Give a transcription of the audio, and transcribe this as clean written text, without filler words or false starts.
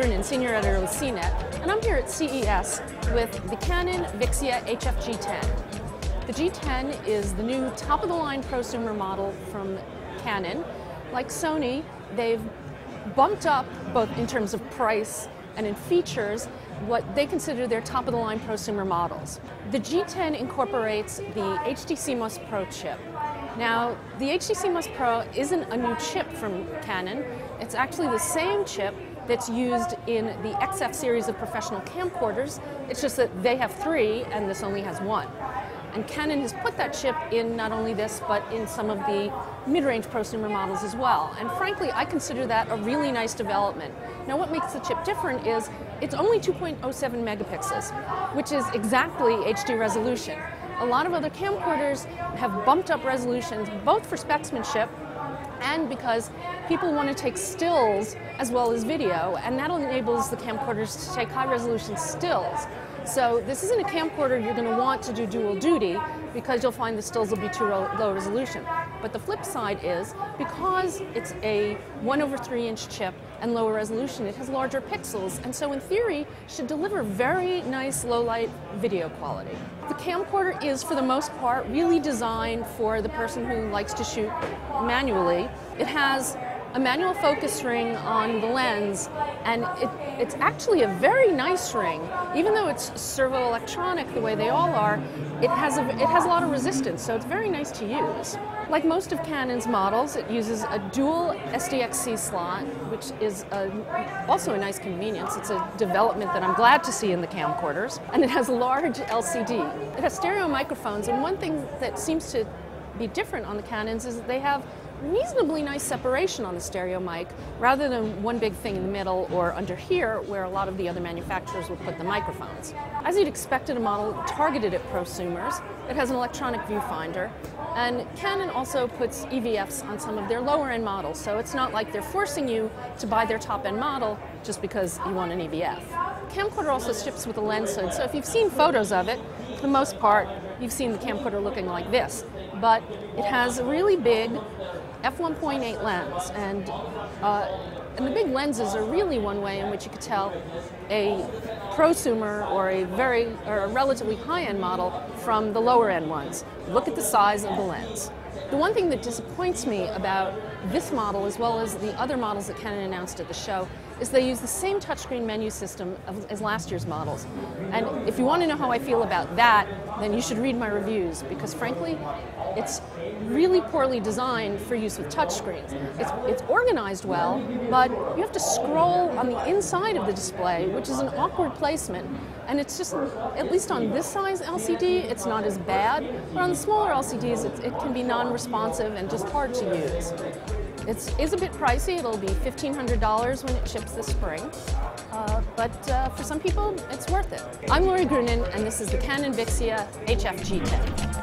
Grunin, Senior Editor with CNET, and I'm here at CES with the Canon Vixia HF G10. The G10 is the new top-of-the-line prosumer model from Canon. Like Sony, they've bumped up, both in terms of price and in features, what they consider their top-of-the-line prosumer models. The G10 incorporates the HD CMOS Pro chip. Now, the HD CMOS Pro isn't a new chip from Canon. It's actually the same chip that's used in the XF series of professional camcorders. It's just that they have 3 and this only has 1. And Canon has put that chip in not only this, but in some of the mid-range prosumer models as well. And frankly, I consider that a really nice development. Now, what makes the chip different is it's only 2.07 megapixels, which is exactly HD resolution. A lot of other camcorders have bumped up resolutions, both for specsmanship and because people want to take stills as well as video, and that enables the camcorders to take high-resolution stills. So this isn't a camcorder you're going to want to do dual duty because you'll find the stills will be too low resolution. But the flip side is, because it's a 1/3-inch chip and lower resolution, it has larger pixels, and so in theory should deliver very nice low-light video quality. The camcorder is, for the most part, really designed for the person who likes to shoot manually. It has a manual focus ring on the lens, and it's actually a very nice ring. Even though it's servo-electronic the way they all are, it has a lot of resistance, so it's very nice to use. Like most of Canon's models, it uses a dual SDXC slot, which is also a nice convenience. It's a development that I'm glad to see in the camcorders. And it has a large LCD. It has stereo microphones, and one thing that seems to be different on the Canons is that they have reasonably nice separation on the stereo mic, rather than one big thing in the middle or under here where a lot of the other manufacturers would put the microphones. As you'd expect in a model targeted at prosumers, it has an electronic viewfinder, and Canon also puts EVFs on some of their lower-end models, so it's not like they're forcing you to buy their top-end model just because you want an EVF. Camcorder also ships with a lens hood, so if you've seen photos of it, for the most part, you've seen the camcorder looking like this, but it has a really big f1.8 lens, and the big lenses are really one way in which you could tell a prosumer or a relatively high-end model from the lower-end ones. Look at the size of the lens. The one thing that disappoints me about this model, as well as the other models that Canon announced at the show, is they use the same touchscreen menu system as last year's models. And if you want to know how I feel about that, then you should read my reviews, because frankly, it's really poorly designed for use with touchscreens. It's organized well, but you have to scroll on the inside of the display, which is an awkward placement. And it's just, at least on this size LCD, it's not as bad. But on the smaller LCDs, it can be non-responsive and just hard to use. It is a bit pricey. It'll be $1,500 when it ships this spring. But for some people, it's worth it. I'm G10, and this is the Canon Vixia HF G10.